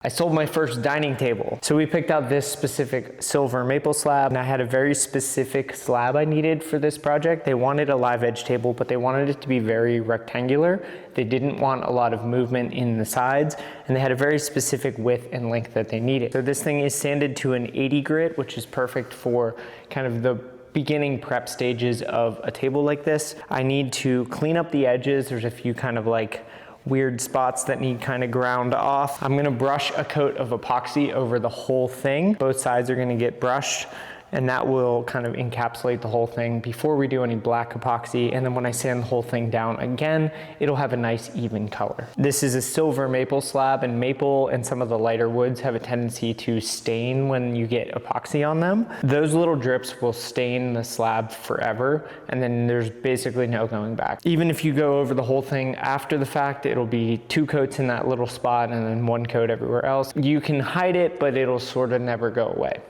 I sold my first dining table. So we picked out this specific silver maple slab, and I had a very specific slab I needed for this project. They wanted a live edge table, but they wanted it to be very rectangular. They didn't want a lot of movement in the sides, and they had a very specific width and length that they needed. So this thing is sanded to an 80 grit, which is perfect for kind of the beginning prep stages of a table like this. I need to clean up the edges. There's a few kind of like weird spots that need kind of ground off. I'm gonna brush a coat of epoxy over the whole thing. Both sides are gonna get brushed, and that will kind of encapsulate the whole thing before we do any black epoxy. And then when I sand the whole thing down again, it'll have a nice even color. This is a silver maple slab, and maple and some of the lighter woods have a tendency to stain when you get epoxy on them. Those little drips will stain the slab forever, and then there's basically no going back. Even if you go over the whole thing after the fact, it'll be 2 coats in that little spot and then 1 coat everywhere else. You can hide it, but it'll sort of never go away.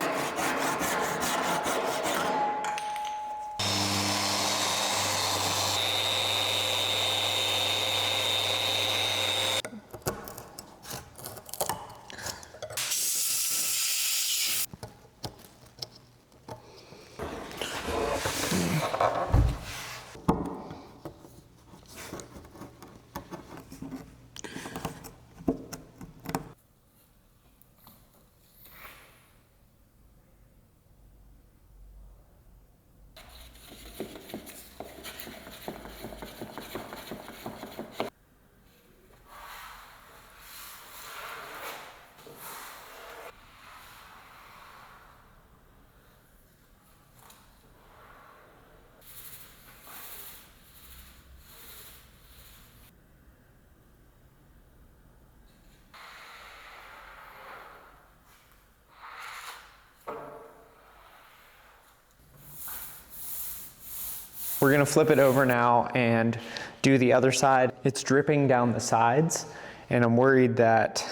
We're gonna flip it over now and do the other side. It's dripping down the sides, and I'm worried that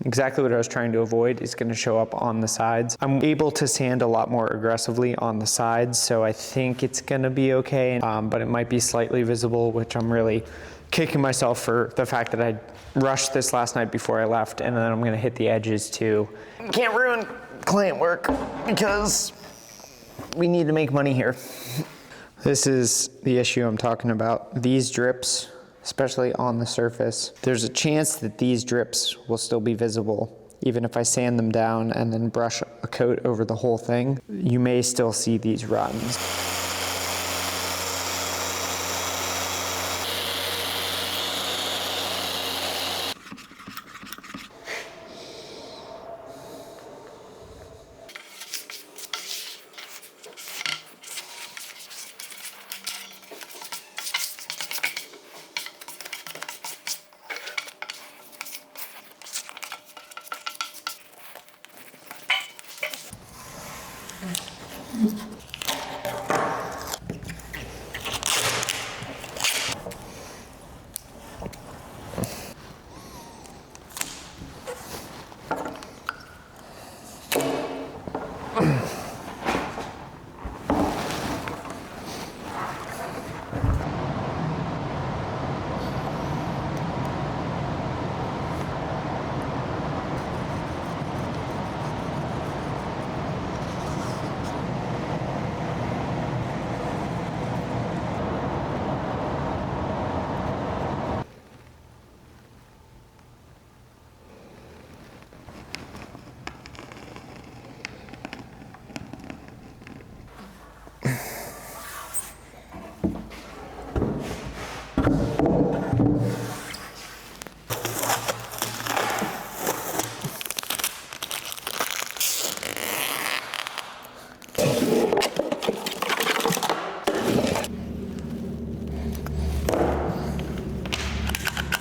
exactly what I was trying to avoid is gonna show up on the sides. I'm able to sand a lot more aggressively on the sides, so I think it's gonna be okay, but it might be slightly visible, which I'm really kicking myself for the fact that I rushed this last night before I left, and then I'm gonna hit the edges too. Can't ruin client work because we need to make money here. This is the issue I'm talking about. These drips, especially on the surface, there's a chance that these drips will still be visible. Even if I sand them down and then brush a coat over the whole thing, you may still see these runs.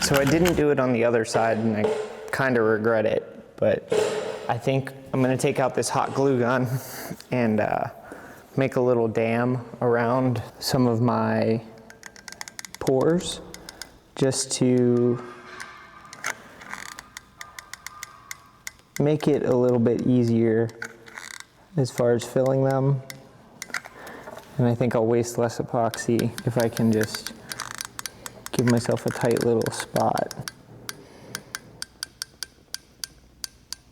So I didn't do it on the other side, and I kind of regret it, but I think I'm gonna take out this hot glue gun and make a little dam around some of my pores just to make it a little bit easier as far as filling them. And I think I'll waste less epoxy if I can just give myself a tight little spot.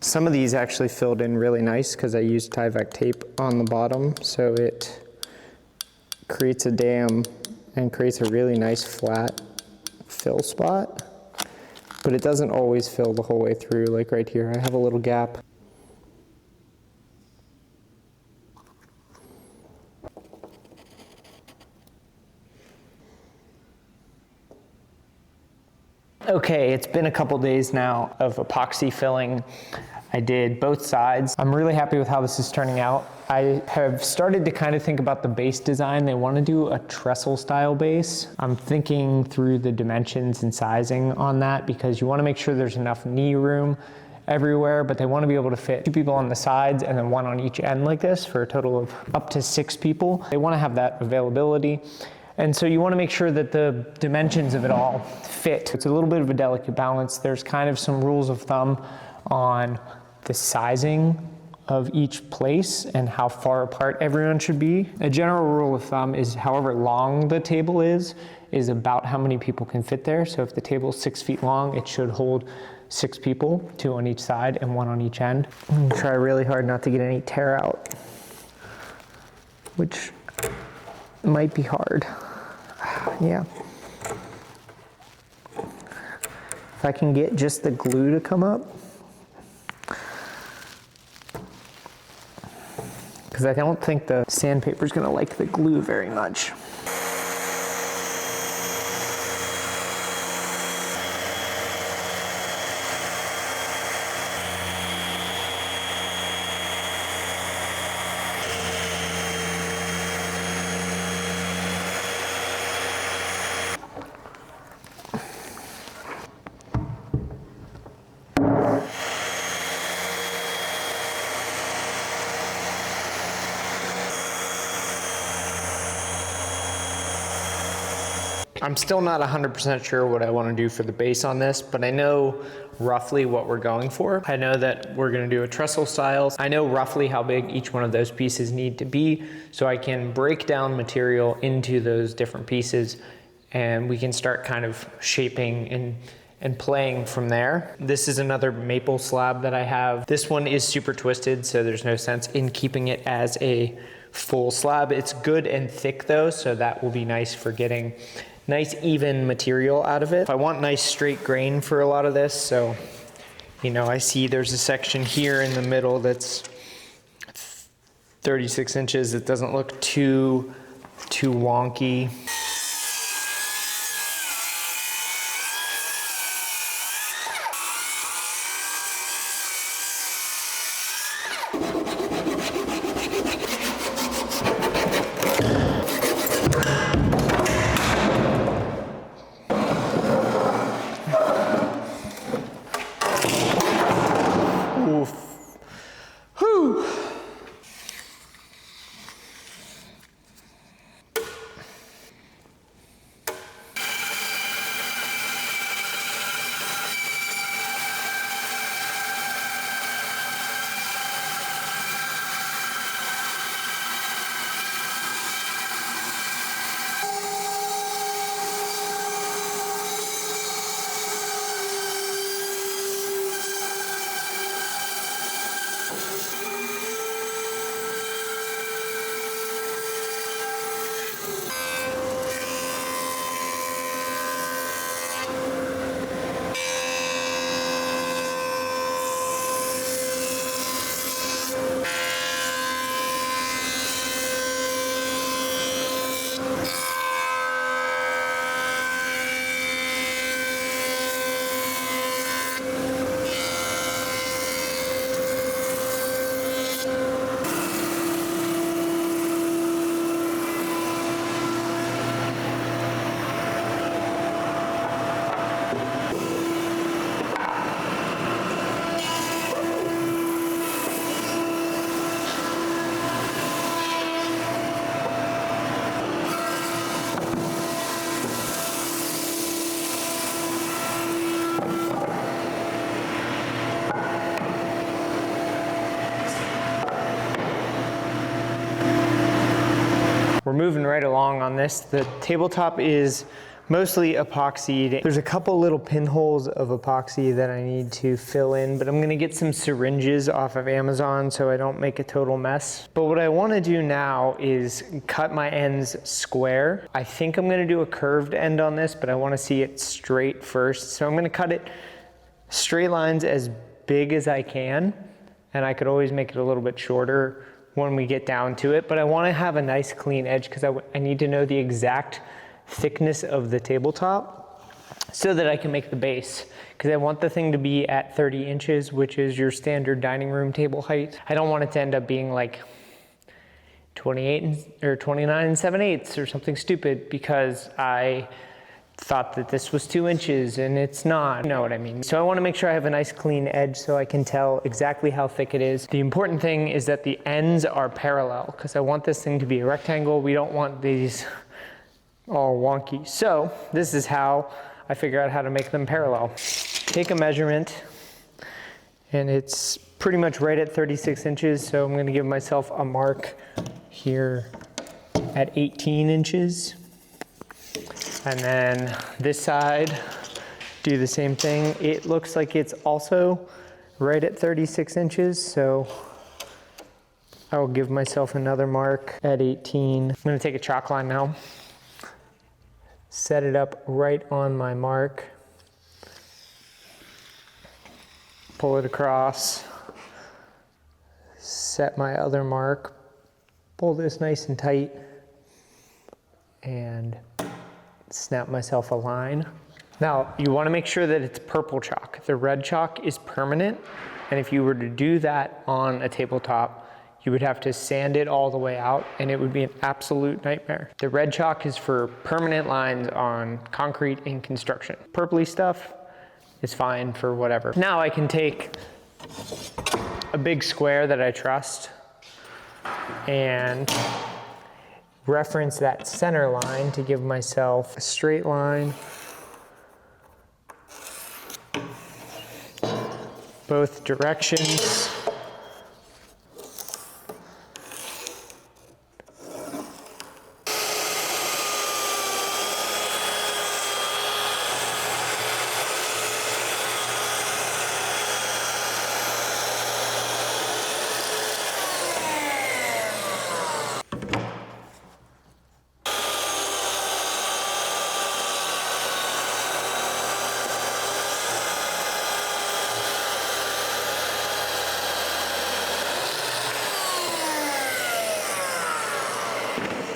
Some of these actually filled in really nice because I used Tyvek tape on the bottom, so it creates a dam and creates a really nice flat fill spot. But it doesn't always fill the whole way through, like right here. I have a little gap. Okay, it's been a couple days now of epoxy filling. I did both sides. I'm really happy with how this is turning out. I have started to kind of think about the base design. They want to do a trestle style base. I'm thinking through the dimensions and sizing on that because you want to make sure there's enough knee room everywhere, but they want to be able to fit 2 people on the sides and then 1 on each end like this for a total of up to 6 people. They want to have that availability. And so you want to make sure that the dimensions of it all fit. It's a little bit of a delicate balance. There's kind of some rules of thumb on the sizing of each place and how far apart everyone should be. A general rule of thumb is however long the table is about how many people can fit there. So if the table is 6 feet long, it should hold 6 people, 2 on each side and 1 on each end. I'm gonna try really hard not to get any tear out, which might be hard. Yeah. If I can get just the glue to come up. Because I don't think the sandpaper is going to like the glue very much. I'm still not 100% sure what I want to do for the base on this, but I know roughly what we're going for. I know that we're going to do a trestle style. I know roughly how big each one of those pieces need to be, so I can break down material into those different pieces and we can start kind of shaping and playing from there. This is another maple slab that I have. This one is super twisted, so there's no sense in keeping it as a full slab. It's good and thick though, so that will be nice for getting nice even material out of it. I want nice straight grain for a lot of this, so you know, I see there's a section here in the middle that's 36 inches. It doesn't look too wonky. We're moving right along on this. The tabletop is mostly epoxied. There's a couple little pinholes of epoxy that I need to fill in, but I'm gonna get some syringes off of Amazon so I don't make a total mess. But what I wanna do now is cut my ends square. I think I'm gonna do a curved end on this, but I wanna see it straight first. So I'm gonna cut it straight lines as big as I can, and I could always make it a little bit shorter when we get down to it, but I wanna have a nice clean edge because I need to know the exact thickness of the tabletop so that I can make the base, because I want the thing to be at 30 inches, which is your standard dining room table height. I don't want it to end up being like 28 or 29 7/8 or something stupid because I thought that this was 2 inches and it's not, you know what I mean. So I wanna make sure I have a nice clean edge so I can tell exactly how thick it is. The important thing is that the ends are parallel because I want this thing to be a rectangle. We don't want these all wonky. So this is how I figure out how to make them parallel. Take a measurement, and it's pretty much right at 36 inches. So I'm gonna give myself a mark here at 18 inches. And then this side, do the same thing. It looks like it's also right at 36 inches, so I will give myself another mark at 18. I'm gonna take a chalk line now, set it up right on my mark, pull it across, set my other mark, pull this nice and tight, and snap myself a line. Now, you wanna make sure that it's purple chalk. The red chalk is permanent, and if you were to do that on a tabletop, you would have to sand it all the way out, and it would be an absolute nightmare. The red chalk is for permanent lines on concrete and construction. Purpley stuff is fine for whatever. Now I can take a big square that I trust and reference that center line to give myself a straight line, both directions.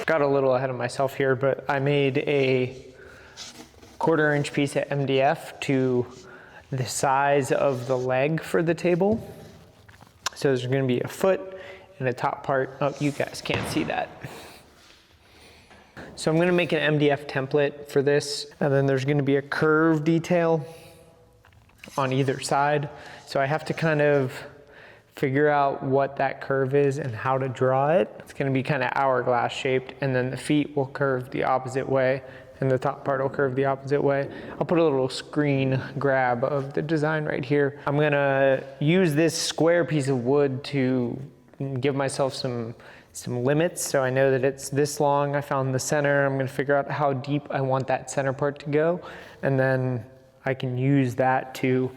Got a little ahead of myself here, but I made a 1/4 inch piece of MDF to the size of the leg for the table. So there's gonna be a foot and a top part. Oh, you guys can't see that. So I'm gonna make an MDF template for this, and then there's gonna be a curve detail on either side. So I have to kind of figure out what that curve is and how to draw it. It's gonna be kind of hourglass shaped, and then the feet will curve the opposite way and the top part will curve the opposite way. I'll put a little screen grab of the design right here. I'm gonna use this square piece of wood to give myself some limits, so I know that it's this long. I found the center. I'm gonna figure out how deep I want that center part to go, and then I can use that to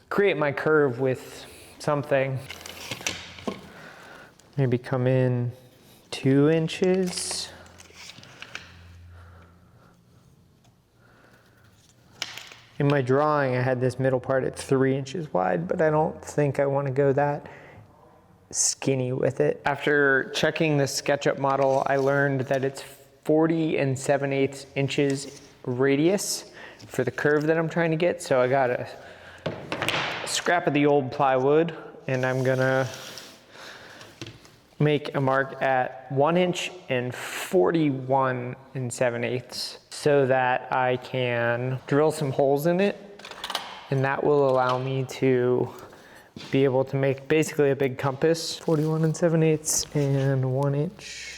create my curve with something. Maybe come in 2 inches. In my drawing, I had this middle part at 3 inches wide, but I don't think I want to go that skinny with it. After checking the SketchUp model, I learned that it's 40 7/8 inches radius for the curve that I'm trying to get. So I got a scrap of the old plywood, and I'm gonna make a mark at 1 inch and 41 7/8 so that I can drill some holes in it, and that will allow me to be able to make basically a big compass. 41 7/8 and 1 inch.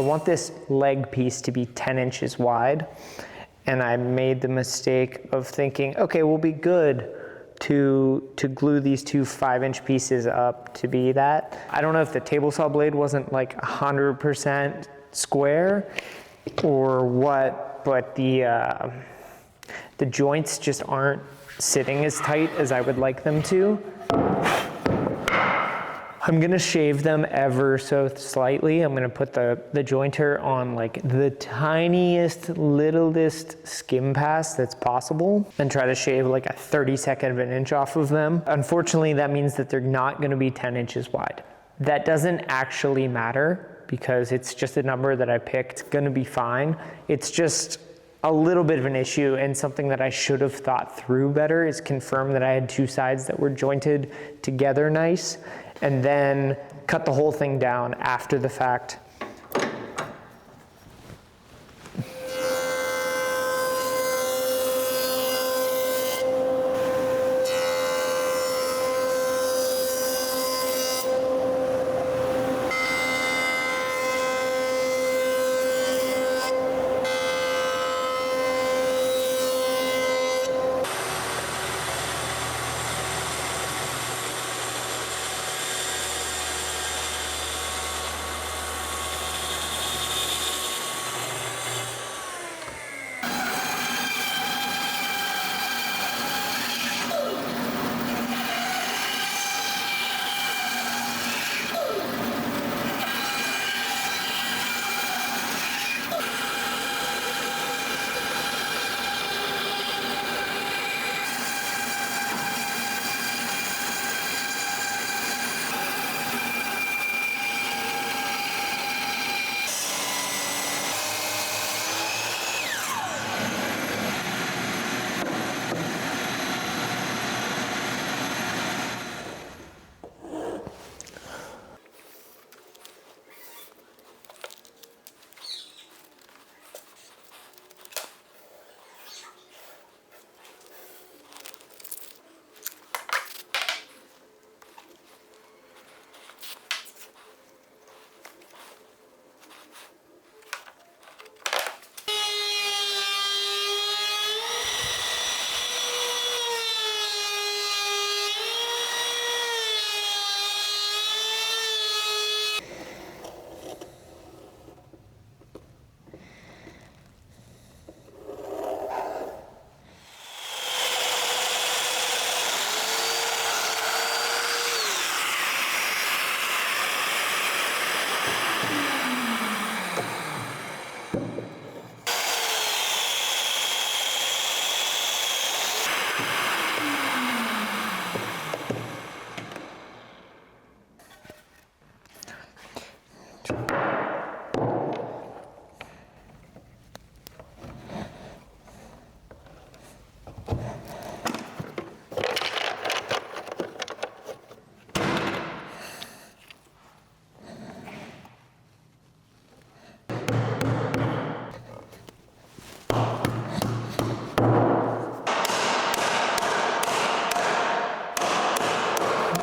I want this leg piece to be 10 inches wide. And I made the mistake of thinking, okay, we'll be good to glue these two 5-inch pieces up to be that. I don't know if the table saw blade wasn't like 100% square or what, but the joints just aren't sitting as tight as I would like them to. I'm gonna shave them ever so slightly. I'm gonna put the jointer on like the tiniest, littlest skim pass that's possible and try to shave like a 32nd of an inch off of them. Unfortunately, that means that they're not gonna be 10 inches wide. That doesn't actually matter because it's just a number that I picked. It's gonna be fine. It's just a little bit of an issue, and something that I should have thought through better is confirm that I had two sides that were jointed together nice, and then cut the whole thing down after the fact.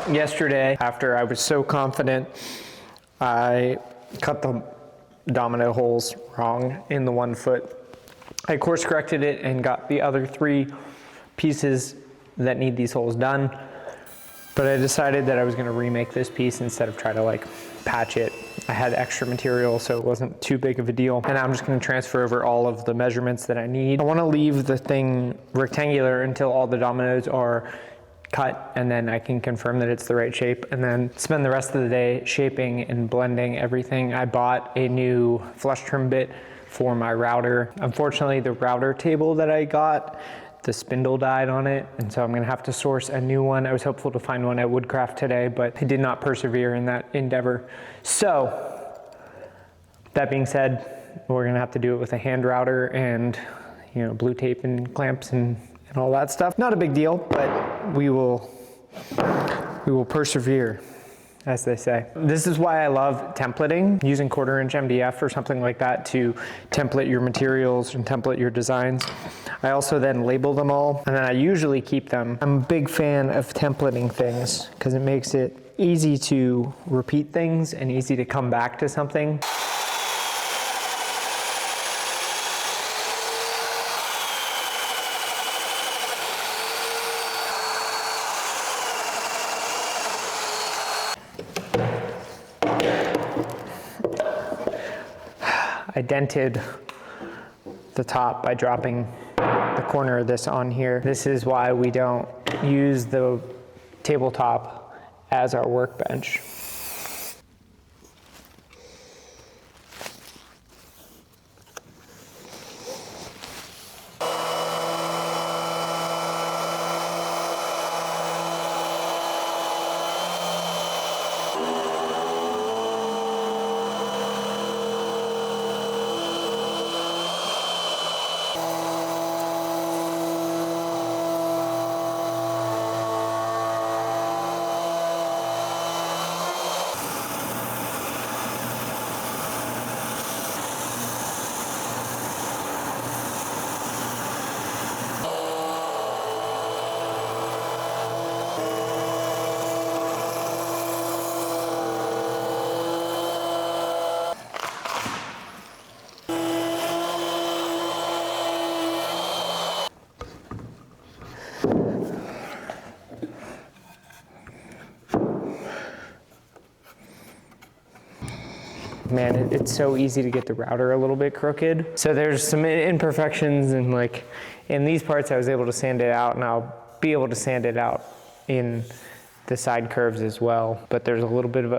Yesterday, after I was so confident, I cut the domino holes wrong in the 1 foot. I course corrected it and got the other 3 pieces that need these holes done. But I decided that I was gonna remake this piece instead of try to like patch it. I had extra material, so it wasn't too big of a deal. And I'm just gonna transfer over all of the measurements that I need. I wanna leave the thing rectangular until all the dominoes are cut, and then I can confirm that it's the right shape, and then spend the rest of the day shaping and blending everything. I bought a new flush trim bit for my router. Unfortunately, the router table that I got, the spindle died on it, and so I'm gonna have to source a new one. I was hopeful to find one at Woodcraft today, but I did not persevere in that endeavor. So, that being said, we're gonna have to do it with a hand router and, you know, blue tape and clamps and all that stuff. Not a big deal, but we will persevere, as they say. This is why I love templating, using 1/4 inch MDF or something like that to template your materials and template your designs. I also then label them all, and then I usually keep them. I'm a big fan of templating things because it makes it easy to repeat things and easy to come back to something. I dented the top by dropping the corner of this on here. This is why we don't use the tabletop as our workbench. Man, it's so easy to get the router a little bit crooked. So there's some imperfections, and like in these parts I was able to sand it out, and I'll be able to sand it out in the side curves as well. But there's a little bit of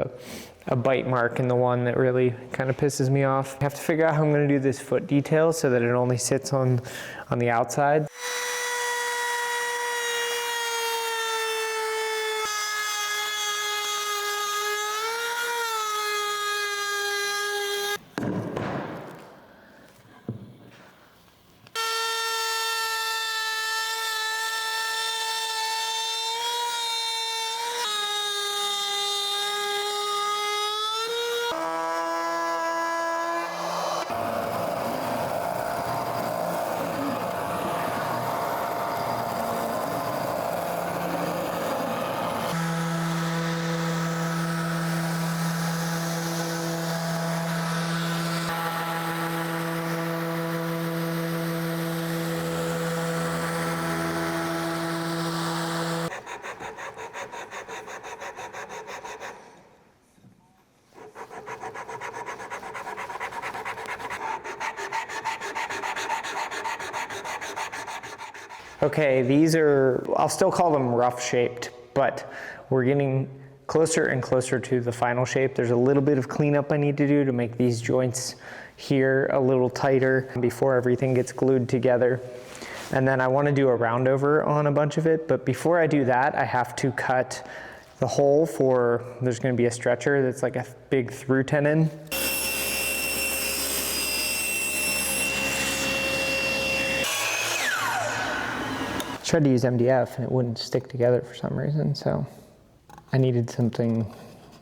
a bite mark in the one that really kind of pisses me off. I have to figure out how I'm gonna do this foot detail so that it only sits on the outside. Okay, these are, I'll still call them rough shaped, but we're getting closer and closer to the final shape. There's a little bit of cleanup I need to do to make these joints here a little tighter before everything gets glued together. And then I want to do a roundover on a bunch of it, but before I do that, I have to cut the hole for, there's going to be a stretcher that's like a big through tenon. Tried to use MDF and it wouldn't stick together for some reason, so I needed something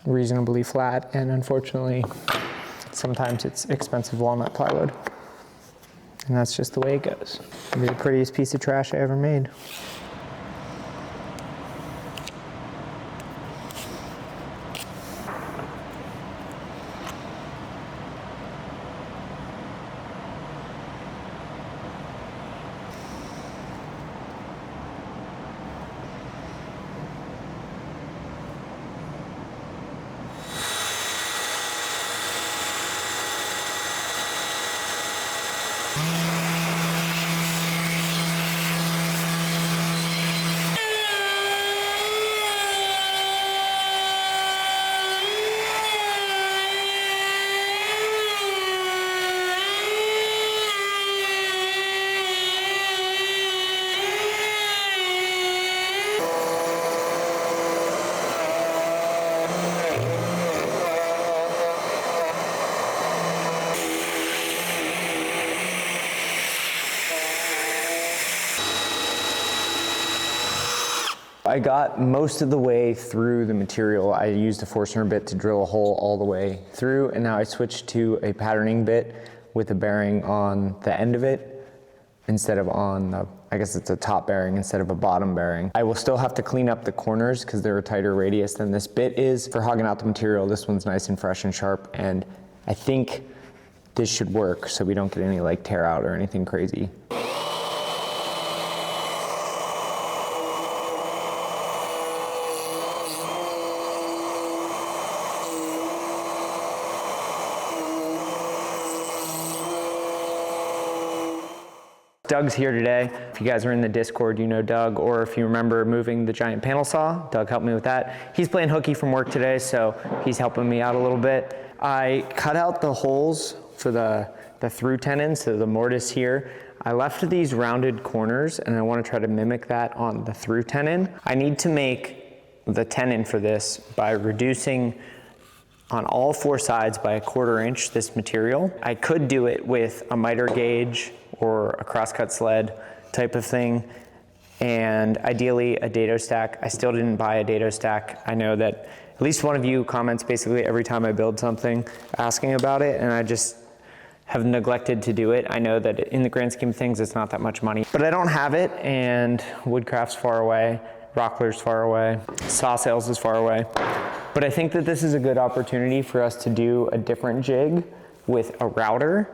reasonably flat, and unfortunately sometimes it's expensive walnut plywood, and that's just the way it goes. It'll be the prettiest piece of trash I ever made. I got most of the way through the material. I used a Forstner bit to drill a hole all the way through, and now I switched to a patterning bit with a bearing on the end of it instead of on the, I guess it's a top bearing instead of a bottom bearing. I will still have to clean up the corners because they're a tighter radius than this bit is. For hogging out the material, this one's nice and fresh and sharp, and I think this should work so we don't get any like tear out or anything crazy. Doug's here today. If you guys are in the Discord, you know Doug, or if you remember moving the giant panel saw, Doug helped me with that. He's playing hooky from work today, so he's helping me out a little bit. I cut out the holes for the through tenons, so the mortise here. I left these rounded corners, and I want to try to mimic that on the through tenon. I need to make the tenon for this by reducing on all four sides by 1/4 inch this material. I could do it with a miter gauge or a crosscut sled type of thing, and ideally a dado stack. I still didn't buy a dado stack. I know that at least one of you comments basically every time I build something asking about it, and I just have neglected to do it. I know that in the grand scheme of things it's not that much money, but I don't have it, and Woodcraft's far away, Rockler's far away, Sawsales is far away. But I think that this is a good opportunity for us to do a different jig with a router.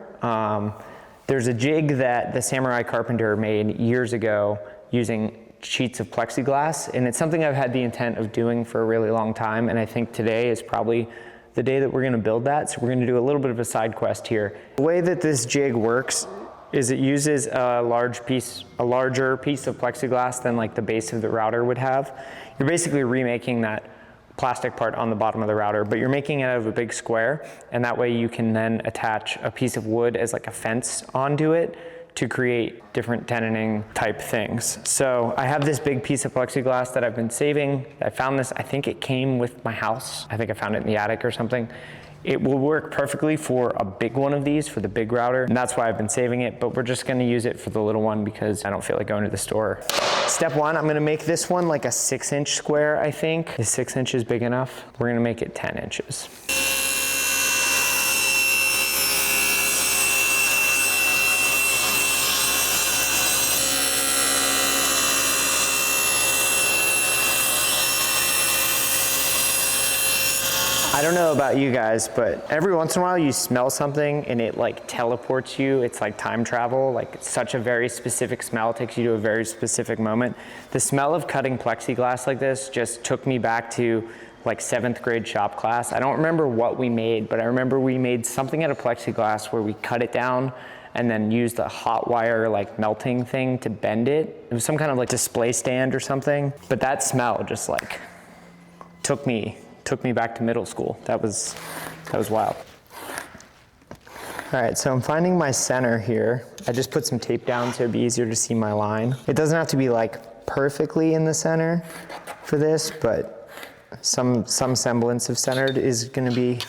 There's a jig that the Samurai Carpenter made years ago using sheets of plexiglass, and it's something I've had the intent of doing for a really long time, and I think today is probably the day that we're gonna build that, so we're gonna do a little bit of a side quest here. The way that this jig works is it uses a larger piece of plexiglass than like the base of the router would have. You're basically remaking that plastic part on the bottom of the router, but you're making it out of a big square, and that way you can then attach a piece of wood as like a fence onto it to create different tenoning type things. So I have this big piece of plexiglass that I've been saving. I found this, I think it came with my house. I think I found it in the attic or something. It will work perfectly for a big one of these, for the big router, and that's why I've been saving it, but we're just gonna use it for the little one because I don't feel like going to the store. Step one, I'm gonna make this one like a 6-inch square, I think. Is 6 inches big enough? We're gonna make it 10 inches. I don't know about you guys, but every once in a while you smell something and it like teleports you. It's like time travel, like it's such a very specific smell. It takes you to a very specific moment. The smell of cutting plexiglass like this just took me back to like 7th grade shop class. I don't remember what we made, but I remember we made something out of plexiglass where we cut it down and then used a hot wire like melting thing to bend it. It was some kind of like display stand or something. But that smell just like took me back to middle school. That was wild. All right, so I'm finding my center here. I just put some tape down so it'd be easier to see my line. It doesn't have to be like perfectly in the center for this, but some semblance of centered is gonna be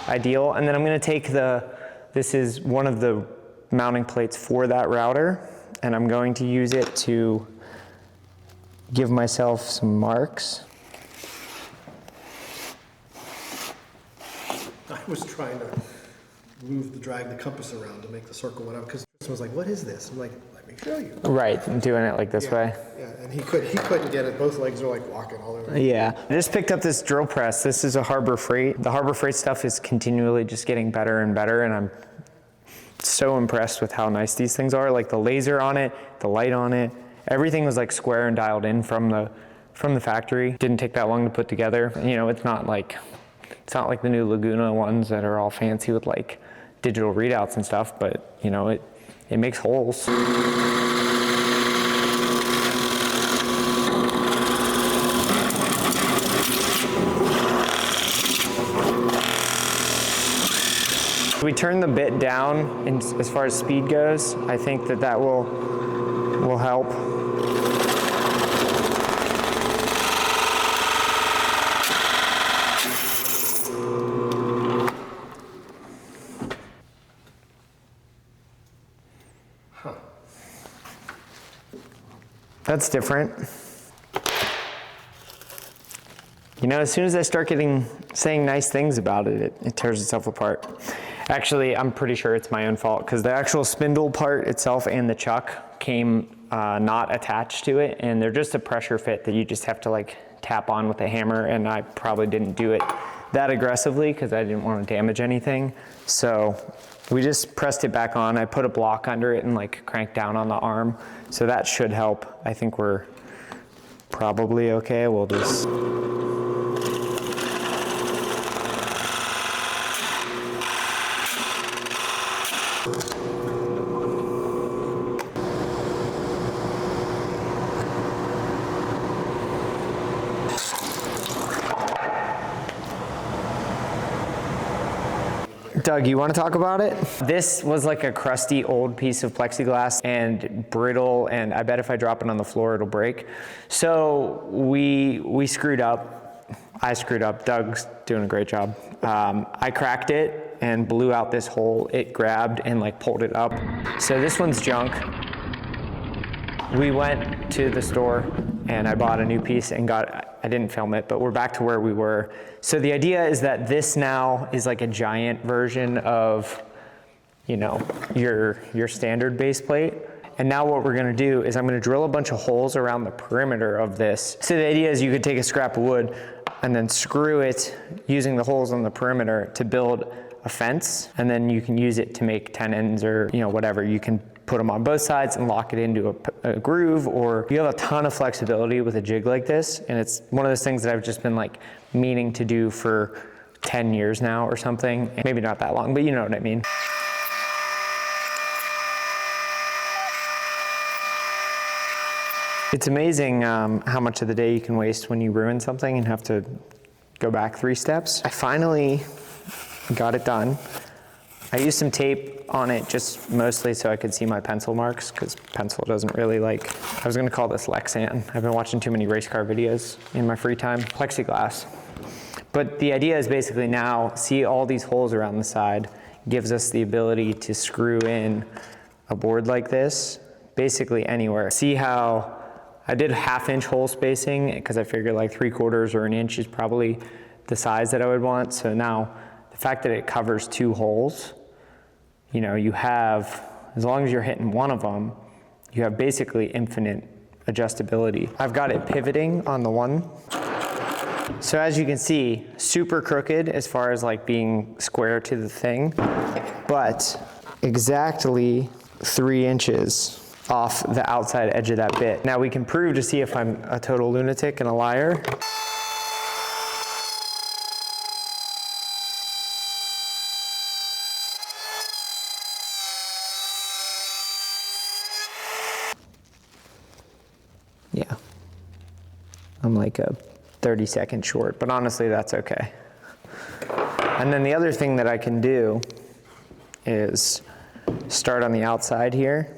ideal. And then I'm gonna take this is one of the mounting plates for that router, and I'm going to use it to give myself some marks. I was trying to drag the compass around to make the circle whatever, because Tristan was like, what is this? I'm like, let me show you. Right, doing it like this way. Yeah, and he couldn't get it. Both legs are like walking all over. Yeah, I just picked up this drill press. This is a Harbor Freight. The Harbor Freight stuff is continually just getting better and better, and I'm so impressed with how nice these things are. Like the laser on it, the light on it, everything was like square and dialed in from the factory. Didn't take that long to put together. You know, it's not like the new Laguna ones that are all fancy with like digital readouts and stuff, but you know, it makes holes. We turn the bit down as far as speed goes. I think that will help. That's different. You know, as soon as I start saying nice things about it, it tears itself apart. Actually, I'm pretty sure it's my own fault because the actual spindle part itself and the chuck came not attached to it, and they're just a pressure fit that you just have to like tap on with a hammer, and I probably didn't do it that aggressively because I didn't want to damage anything. So we just pressed it back on. I put a block under it and like cranked down on the arm. So that should help. I think we're probably okay. We'll just... Doug, you want to talk about it? This was like a crusty old piece of plexiglass and brittle, and I bet if I drop it on the floor, it'll break. So we screwed up. I screwed up. Doug's doing a great job. I cracked it and blew out this hole. It grabbed and like pulled it up. So this one's junk. We went to the store and I bought a new piece and I didn't film it, but we're back to where we were. So the idea is that this now is like a giant version of, you know, your standard base plate. And now what we're gonna do is I'm gonna drill a bunch of holes around the perimeter of this. So the idea is you could take a scrap of wood and then screw it using the holes on the perimeter to build a fence. And then you can use it to make tenons or, you know, whatever. You can put them on both sides and lock it into a groove, or you have a ton of flexibility with a jig like this. And it's one of those things that I've just been like meaning to do for 10 years now or something. Maybe not that long, but you know what I mean. It's amazing how much of the day you can waste when you ruin something and have to go back 3 steps. I finally got it done. I used some tape on it just mostly so I could see my pencil marks, because pencil doesn't really like, I was gonna call this Lexan. I've been watching too many race car videos in my free time. Plexiglass. But the idea is basically now, see all these holes around the side, gives us the ability to screw in a board like this, basically anywhere. See how I did 1/2 inch hole spacing, because I figured like 3/4 or an inch is probably the size that I would want. So now the fact that it covers 2 holes, you know, you have, as long as you're hitting one of them, you have basically infinite adjustability. I've got it pivoting on the one. So as you can see, super crooked as far as like being square to the thing, but exactly 3 inches off the outside edge of that bit. Now we can prove to see if I'm a total lunatic and a liar. Yeah, I'm like a 30-second short, but honestly, that's okay. And then the other thing that I can do is start on the outside here.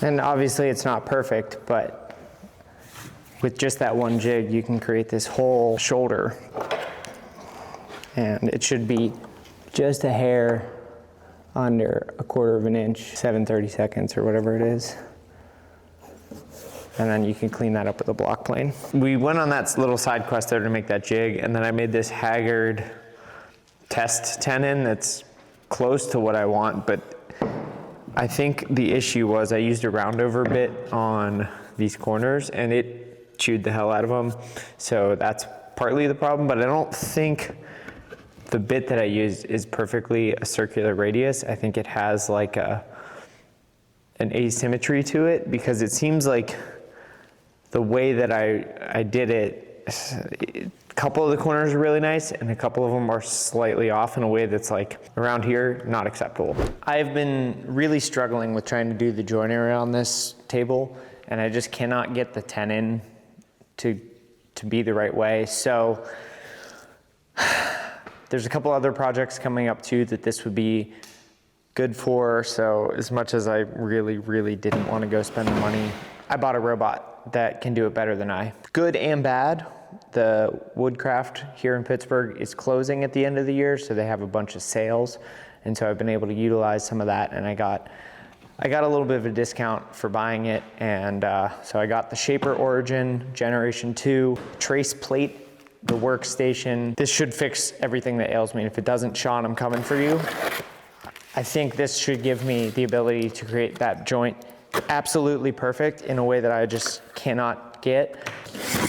And obviously it's not perfect, but with just that one jig, you can create this whole shoulder. And it should be just a hair under 1/4 of an inch, 7/32 or whatever it is. And then you can clean that up with a block plane. We went on that little side quest there to make that jig, and then I made this Haggard test tenon that's close to what I want, but I think the issue was I used a roundover bit on these corners and it chewed the hell out of them. So that's partly the problem, but I don't think the bit that I used is perfectly a circular radius. I think it has like an asymmetry to it, because it seems like the way that I did it, a couple of the corners are really nice and a couple of them are slightly off in a way that's like around here, not acceptable. I've been really struggling with trying to do the joinery on this table, and I just cannot get the tenon to be the right way. So there's a couple other projects coming up too that this would be good for. So as much as I really didn't want to go spend the money, I bought a robot that can do it better than I. Good and bad. The Woodcraft here in Pittsburgh is closing at the end of the year, so they have a bunch of sales. And so I've been able to utilize some of that, and I got a little bit of a discount for buying it. And so I got the Shaper Origin Generation 2 trace plate, the workstation. This should fix everything that ails me. And if it doesn't, Sean, I'm coming for you. I think this should give me the ability to create that joint absolutely perfect in a way that I just cannot get.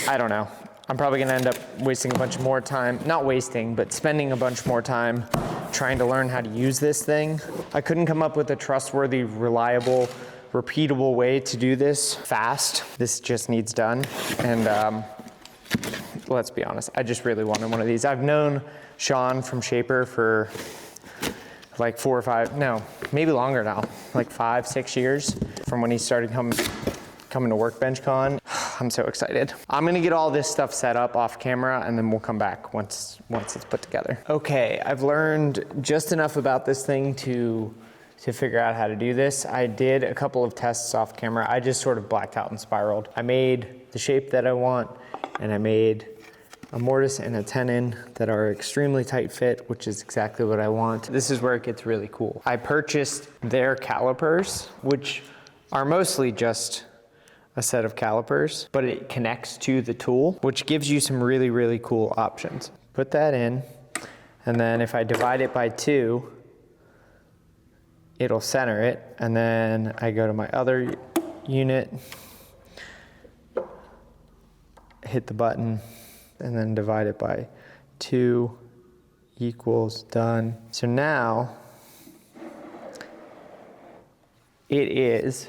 I don't know. I'm probably gonna end up wasting a bunch more time, not wasting, but spending a bunch more time trying to learn how to use this thing. I couldn't come up with a trustworthy, reliable, repeatable way to do this fast. This just needs done. And let's be honest, I just really wanted one of these. I've known Sean from Shaper for like 4 or 5, no, maybe longer now, like 5, 6 years from when he started coming to Workbench Con. I'm so excited. I'm gonna get all this stuff set up off camera and then we'll come back once it's put together. Okay, I've learned just enough about this thing to figure out how to do this. I did a couple of tests off camera. I just sort of blacked out and spiraled. I made the shape that I want, and I made a mortise and a tenon that are extremely tight fit, which is exactly what I want. This is where it gets really cool. I purchased their calipers, which are mostly just a set of calipers, but it connects to the tool, which gives you some really, really cool options. Put that in, and then if I divide it by 2, it'll center it, and then I go to my other unit, hit the button, and then divide it by 2 equals done. So now it is,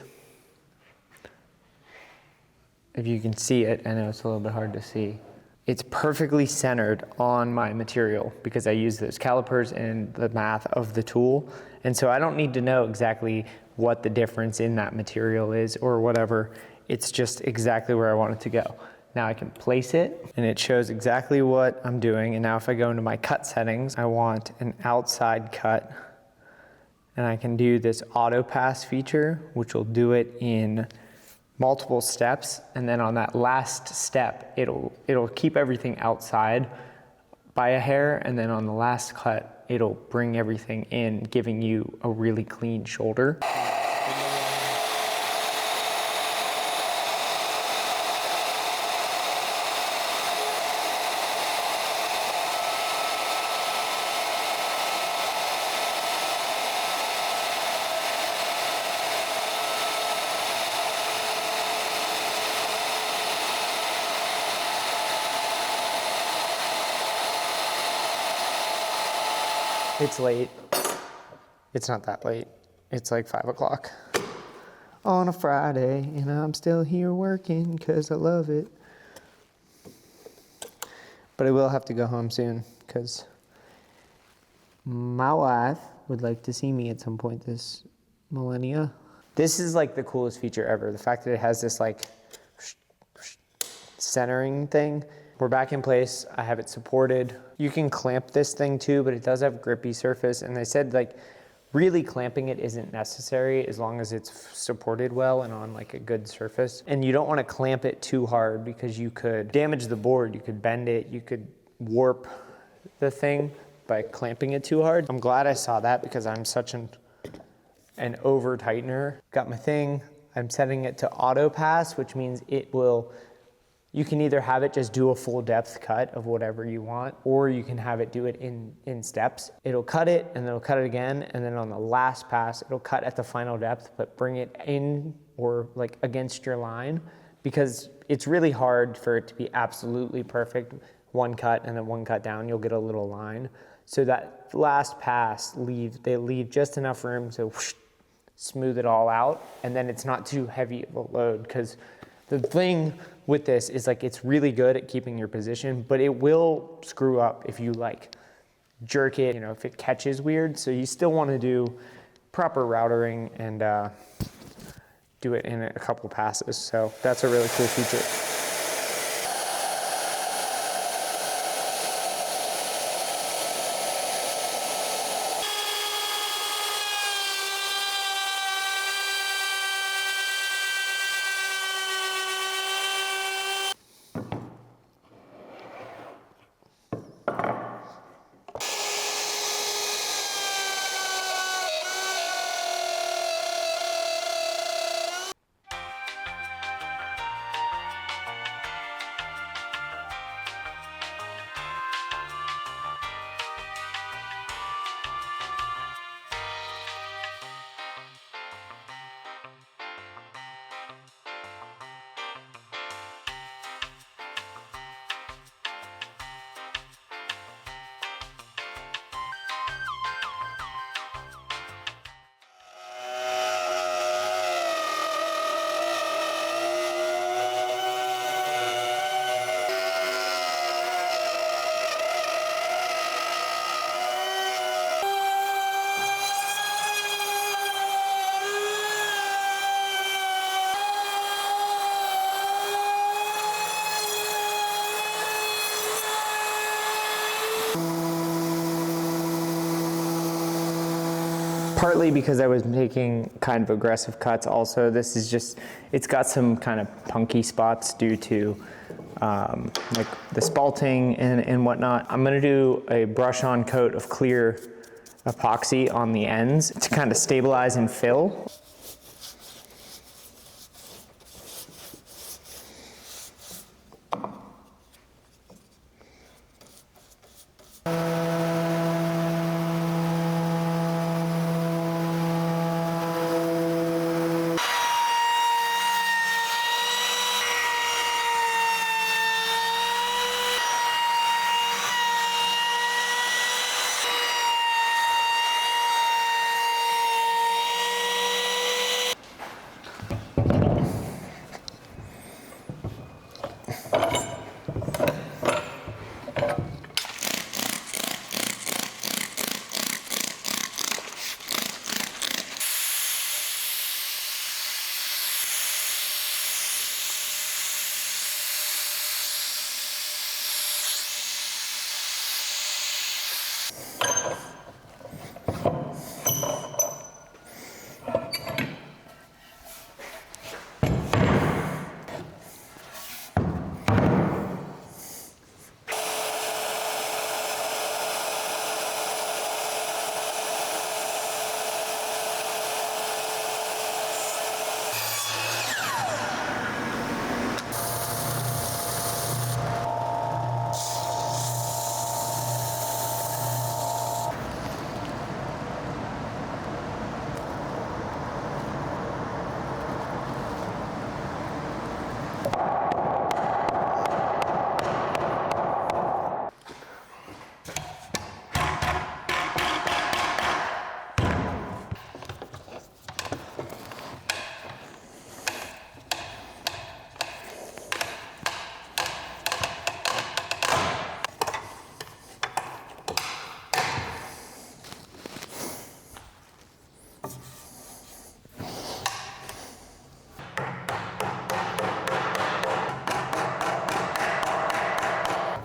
if you can see it, I know it's a little bit hard to see, it's perfectly centered on my material because I use those calipers and the math of the tool. And so I don't need to know exactly what the difference in that material is or whatever. It's just exactly where I want it to go. Now I can place it and it shows exactly what I'm doing. And now if I go into my cut settings, I want an outside cut, and I can do this auto pass feature, which will do it in multiple steps, and then on that last step, it'll keep everything outside by a hair, and then on the last cut, it'll bring everything in, giving you a really clean shoulder. It's late. It's not that late. It's like 5 o'clock on a Friday, and I'm still here working because I love it. But I will have to go home soon because my wife would like to see me at some point this millennia. This is like the coolest feature ever. The fact that it has this like centering thing. We're back in place. I have it supported. You can clamp this thing too, but it does have grippy surface. And they said like really clamping it isn't necessary as long as it's supported well and on like a good surface. And you don't want to clamp it too hard because you could damage the board. You could bend it. You could warp the thing by clamping it too hard. I'm glad I saw that because I'm such an over tightener. Got my thing. I'm setting it to auto pass, which means it will, you can either have it just do a full depth cut of whatever you want, or you can have it do it in steps. It'll cut it and then it'll cut it again. And then on the last pass, it'll cut at the final depth, but bring it in or like against your line, because it's really hard for it to be absolutely perfect. One cut and then one cut down, you'll get a little line. So that last pass, they leave just enough room to whoosh, smooth it all out. And then it's not too heavy of a load, because the thing with this is like it's really good at keeping your position, but it will screw up if you like jerk it, you know, if it catches weird. So you still want to do proper routering and do it in a couple passes. So that's a really cool feature. partly because I was making kind of aggressive cuts also. This is just, it's got some kind of punky spots due to like the spalting and whatnot. I'm gonna do a brush on coat of clear epoxy on the ends to kind of stabilize and fill.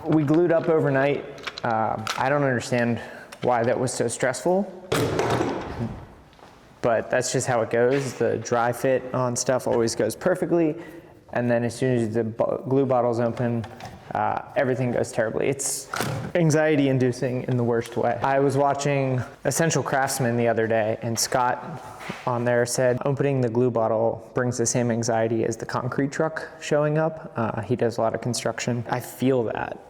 We glued up overnight. I don't understand why that was so stressful, but that's just how it goes. The dry fit on stuff always goes perfectly, and then as soon as the glue bottle's open, everything goes terribly. It's anxiety inducing in the worst way. I was watching Essential Craftsman the other day, and Scott on there said opening the glue bottle brings the same anxiety as the concrete truck showing up. He does a lot of construction. I feel that.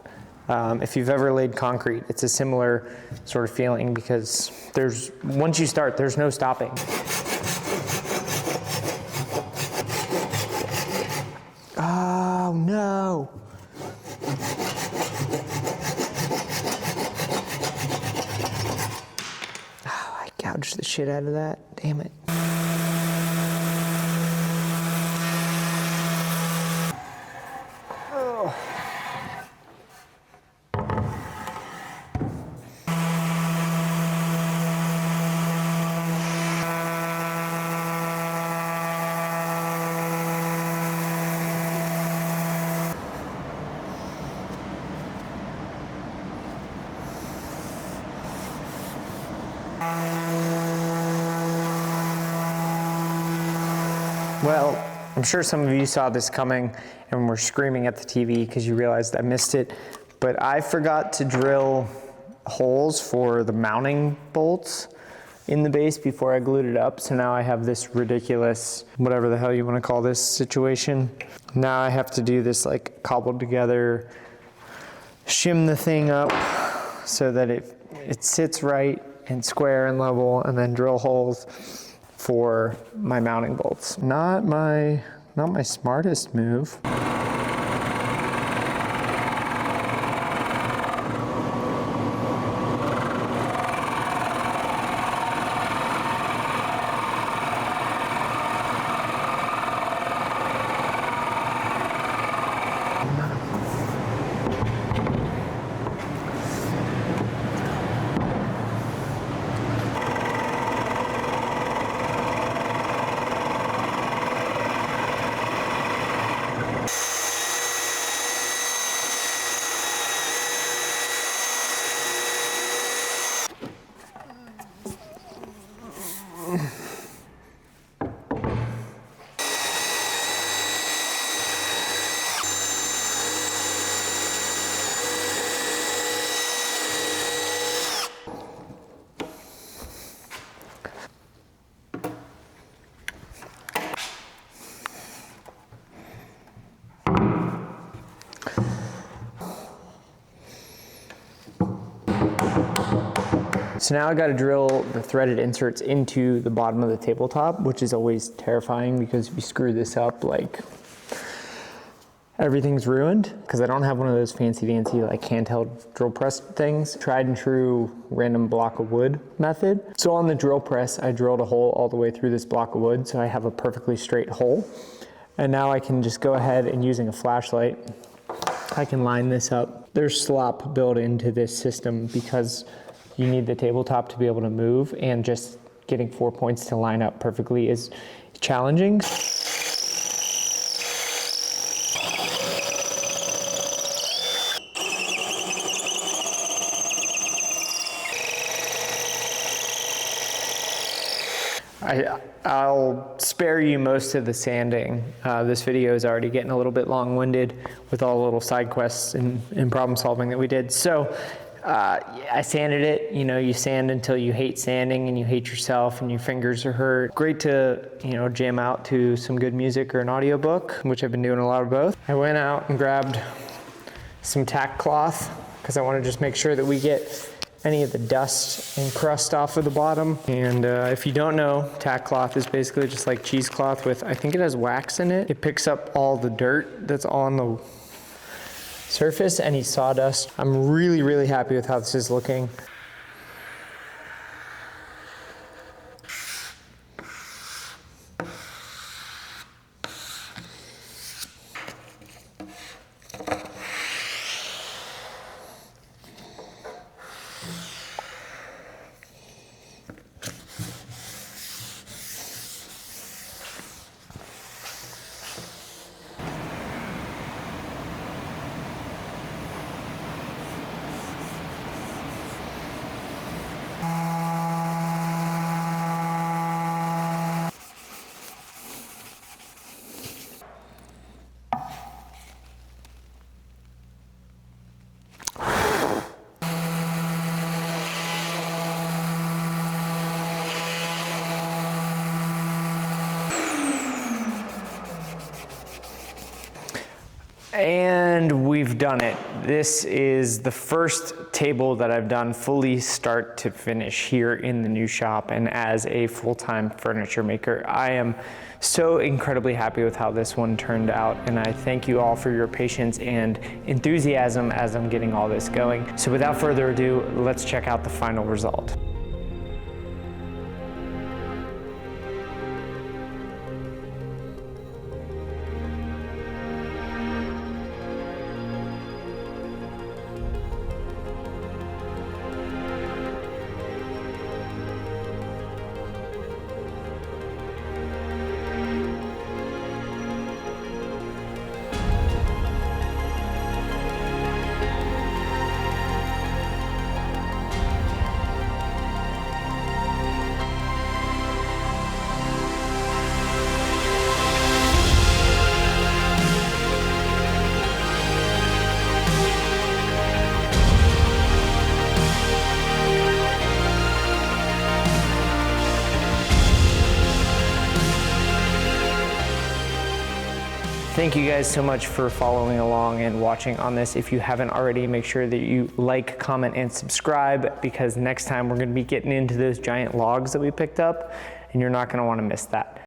If you've ever laid concrete, it's a similar sort of feeling because once you start, there's no stopping. Oh no. Oh, I gouged the shit out of that. Damn it. Well, I'm sure some of you saw this coming and were screaming at the TV because you realized I missed it, but I forgot to drill holes for the mounting bolts in the base before I glued it up, so now I have this ridiculous, whatever the hell you want to call this situation. Now I have to do this like cobbled together, shim the thing up so that it sits right and square and level, and then drill holes for my mounting bolts. Not my smartest move. So now I got to drill the threaded inserts into the bottom of the tabletop, which is always terrifying because if you screw this up, like everything's ruined, because I don't have one of those fancy dancy like handheld drill press things. Tried and true random block of wood method. So on the drill press, I drilled a hole all the way through this block of wood, so I have a perfectly straight hole. And now I can just go ahead and using a flashlight, I can line this up. There's slop built into this system because you need the tabletop to be able to move, and just getting 4 points to line up perfectly is challenging. I'll spare you most of the sanding. This video is already getting a little bit long-winded with all the little side quests and problem solving that we did. So I sanded it. You know, you sand until you hate sanding and you hate yourself and your fingers are hurt. Great to, you know, jam out to some good music or an audiobook, which I've been doing a lot of both. I went out and grabbed some tack cloth because I want to just make sure that we get any of the dust and crust off of the bottom. And if you don't know, tack cloth is basically just like cheesecloth with, I think it has wax in it. It picks up all the dirt that's on the surface, any sawdust. I'm really, really happy with how this is looking. And we've done it. This is the first table that I've done fully start to finish here in the new shop and as a full-time furniture maker. I am so incredibly happy with how this one turned out, and I thank you all for your patience and enthusiasm as I'm getting all this going. So without further ado, let's check out the final result. Thank you guys so much for following along and watching on this. If you haven't already, make sure that you like, comment, and subscribe, because next time we're gonna be getting into those giant logs that we picked up, and you're not gonna wanna miss that.